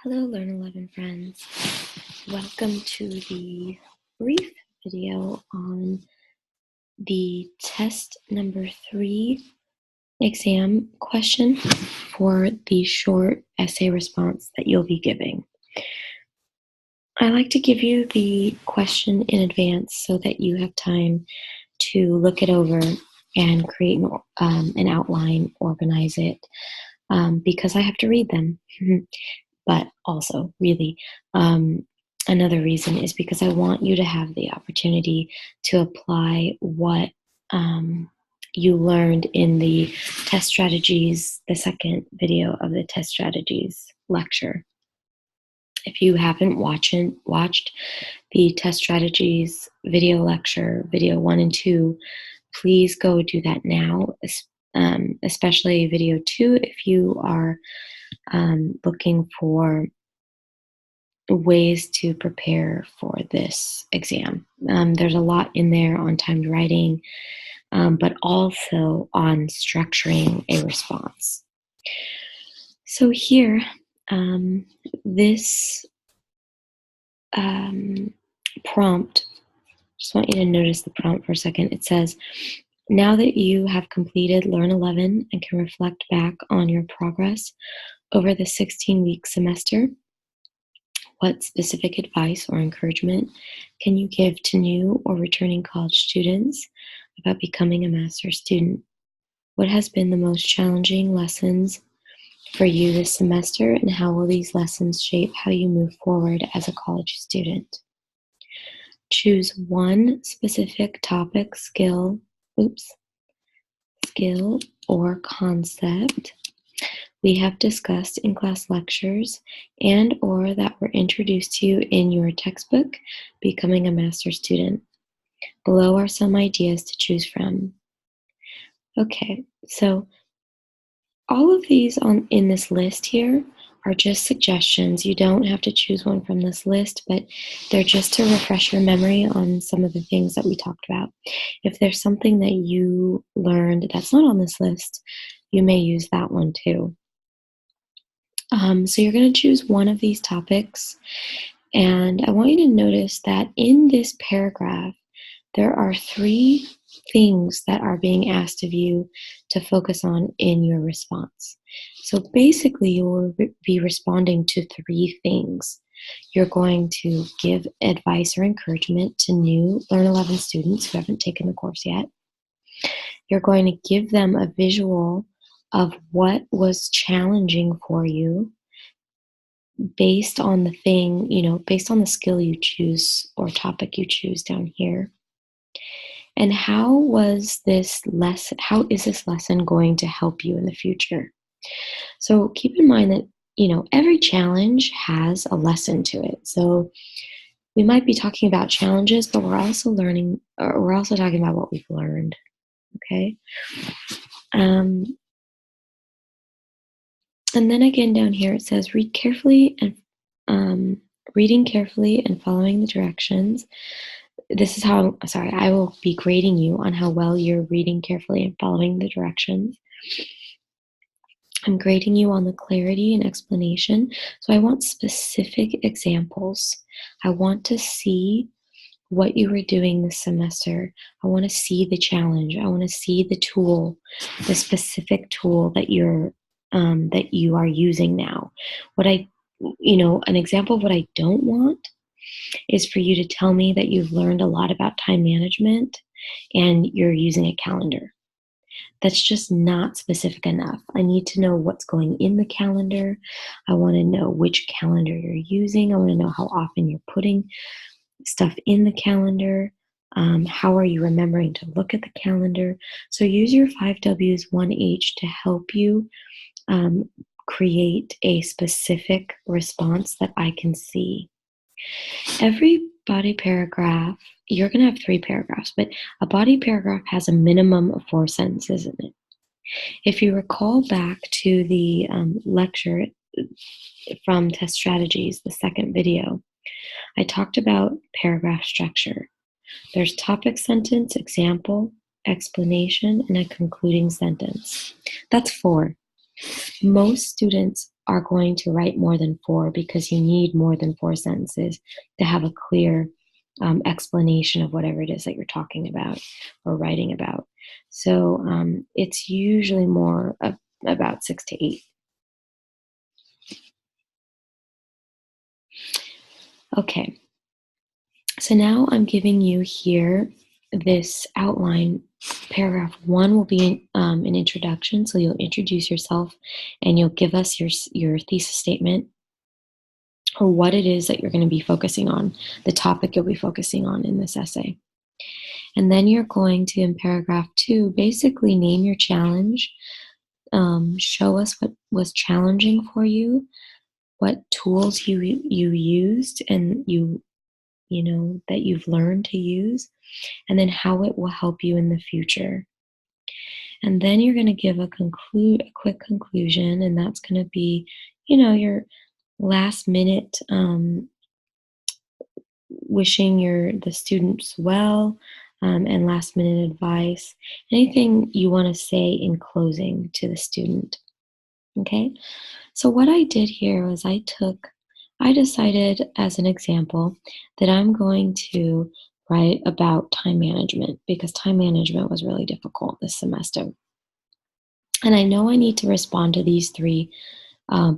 Hello, Learn 11 friends. Welcome to the brief video on the test number 3 exam question for the short essay response that you'll be giving. I like to give you the question in advance so that you have time to look it over and create an outline, organize it, because I have to read them. But also, really, another reason is because I want you to have the opportunity to apply what you learned in the test strategies, the second video of the test strategies lecture. If you haven't watched the test strategies video lecture, video 1 and 2, please go do that now, especially video 2 if you are looking for ways to prepare for this exam. There's a lot in there on timed writing, but also on structuring a response. So here, this prompt, just want you to notice the prompt for a second. It says, now that you have completed Learn 11 and can reflect back on your progress over the 16-week semester, what specific advice or encouragement can you give to new or returning college students about becoming a master's student? What has been the most challenging lessons for you this semester, and how will these lessons shape how you move forward as a college student? Choose one specific topic, skill, or concept we have discussed in class lectures and or that were introduced to you in your textbook, Becoming a Master's Student. Below are some ideas to choose from. Okay, so all of these in this list here are just suggestions. You don't have to choose one from this list, but they're just to refresh your memory on some of the things that we talked about. If there's something that you learned that's not on this list, you may use that one too. So you're going to choose one of these topics, and I want you to notice that in this paragraph, there are 3 things that are being asked of you to focus on in your response. So basically, you will be responding to 3 things. You're going to give advice or encouragement to new Learn 11 students who haven't taken the course yet. You're going to give them a visual of what was challenging for you based on the thing, based on the skill you choose or topic you choose down here. And how is this lesson going to help you in the future? So keep in mind that, every challenge has a lesson to it. So we might be talking about challenges, but we're also talking about what we've learned. Okay. And then again down here it says reading carefully and following the directions. I will be grading you on how well you're reading carefully and following the directions. I'm grading you on the clarity and explanation. So I want specific examples. I want to see what you were doing this semester. I want to see the challenge. I want to see the tool, the specific tool that you are using now. An example of what I don't want is for you to tell me that you've learned a lot about time management and you're using a calendar. That's just not specific enough. I need to know what's going in the calendar. I want to know which calendar you're using. I want to know how often you're putting stuff in the calendar. How are you remembering to look at the calendar? So use your 5 W's, 1 H to help you create a specific response that I can see. Every body paragraph, you're going to have 3 paragraphs, but a body paragraph has a minimum of 4 sentences in it. If you recall back to the lecture from Test Strategies, the second video, I talked about paragraph structure. There's topic sentence, example, explanation, and a concluding sentence. That's 4. Most students are going to write more than 4 because you need more than 4 sentences to have a clear explanation of whatever it is that you're talking about or writing about. So it's usually more about 6 to 8. Okay, so now I'm giving you here this outline. Paragraph 1 will be an introduction, so you'll introduce yourself and you'll give us your thesis statement, or what it is that you're going to be focusing on, the topic you'll be focusing on in this essay. And then you're going to, in paragraph 2, basically name your challenge, show us what was challenging for you, what tools you used and that you've learned to use, and then how it will help you in the future. And then you're going to give a quick conclusion, and that's going to be, your last minute wishing the students well, and last minute advice, anything you want to say in closing to the student. Okay, so what I did here was I decided as an example that I'm going to write about time management, because time management was really difficult this semester. And I know I need to respond to these 3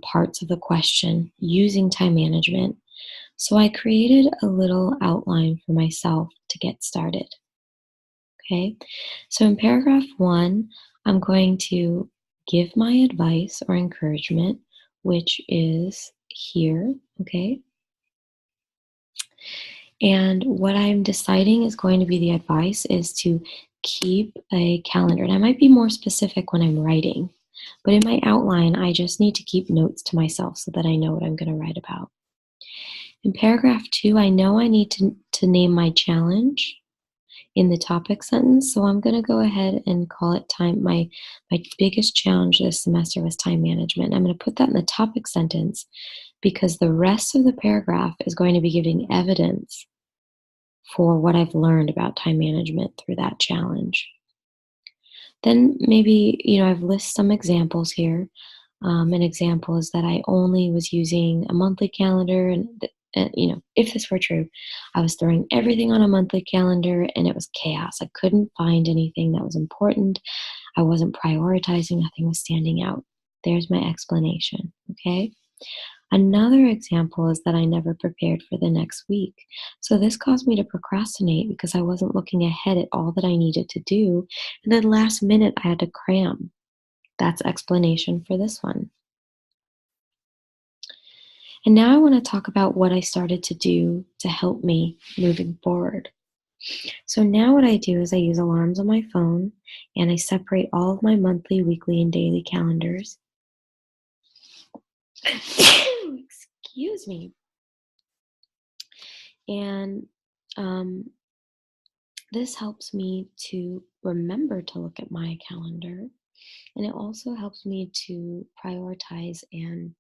parts of the question using time management. So I created a little outline for myself to get started. Okay, so in paragraph 1, I'm going to give my advice or encouragement, which is here, okay? And what I'm deciding is going to be the advice is to keep a calendar. And I might be more specific when I'm writing, but in my outline, I just need to keep notes to myself so that I know what I'm going to write about. In paragraph 2, I know I need to name my challenge in the topic sentence, so I'm going to go ahead and call it time. My biggest challenge this semester was time management. I'm going to put that in the topic sentence because the rest of the paragraph is going to be giving evidence for what I've learned about time management through that challenge. Then maybe, I've listed some examples here. An example is that I only was using a monthly calendar, and if this were true, I was throwing everything on a monthly calendar and it was chaos. I couldn't find anything that was important. I wasn't prioritizing, nothing was standing out. There's my explanation, okay? Another example is that I never prepared for the next week. So this caused me to procrastinate because I wasn't looking ahead at all that I needed to do. And then last minute, I had to cram. That's explanation for this one. And now I want to talk about what I started to do to help me moving forward. So now what I do is I use alarms on my phone and I separate all of my monthly, weekly, and daily calendars. Excuse me. And this helps me to remember to look at my calendar. And it also helps me to prioritize and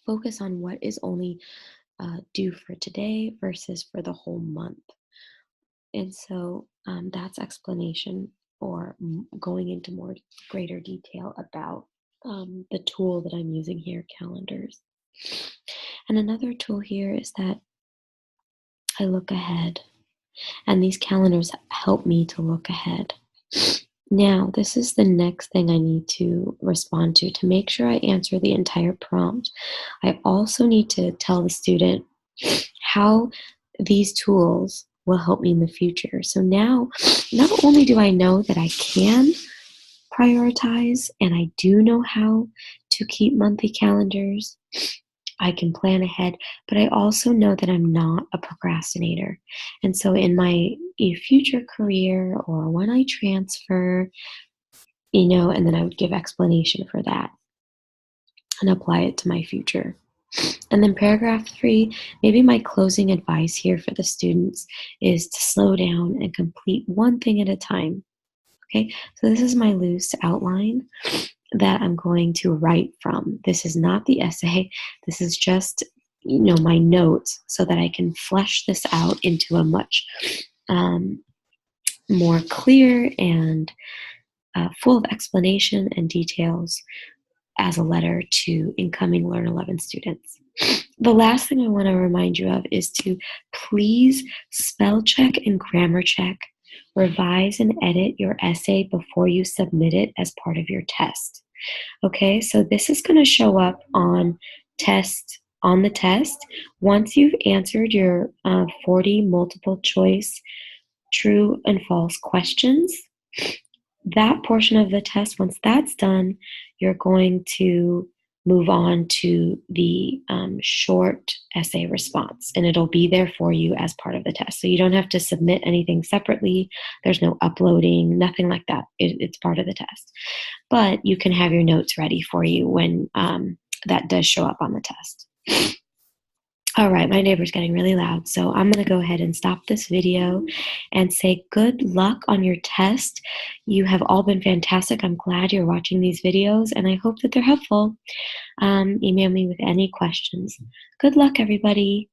focus on what is only due for today versus for the whole month. And so that's explanation, or going into more greater detail about the tool that I'm using here, calendars. And another tool here is that I look ahead, and these calendars help me to look ahead. Now, this is the next thing I need to respond to make sure I answer the entire prompt. I also need to tell the student how these tools will help me in the future. So now, not only do I know that I can prioritize and I do know how to keep monthly calendars, I can plan ahead, but I also know that I'm not a procrastinator. And so in my future career or when I transfer, and then I would give explanation for that and apply it to my future. And then paragraph 3, maybe my closing advice here for the students is to slow down and complete one thing at a time. Okay, so this is my loose outline that I'm going to write from. This is not the essay. This is just, my notes so that I can flesh this out into a much more clear and full of explanation and details as a letter to incoming Learn 11 students. The last thing I want to remind you of is to please spell check and grammar check, revise and edit your essay before you submit it as part of your test. Okay, so this is going to show up on the test. Once you've answered your 40 multiple choice true and false questions, that portion of the test, once that's done, you're going to move on to the short essay response, and it'll be there for you as part of the test. So you don't have to submit anything separately. There's no uploading, nothing like that. It's part of the test. But you can have your notes ready for you when that does show up on the test. All right, my neighbor's getting really loud, so I'm going to go ahead and stop this video and say good luck on your test. You have all been fantastic. I'm glad you're watching these videos, and I hope that they're helpful. Email me with any questions. Good luck, everybody.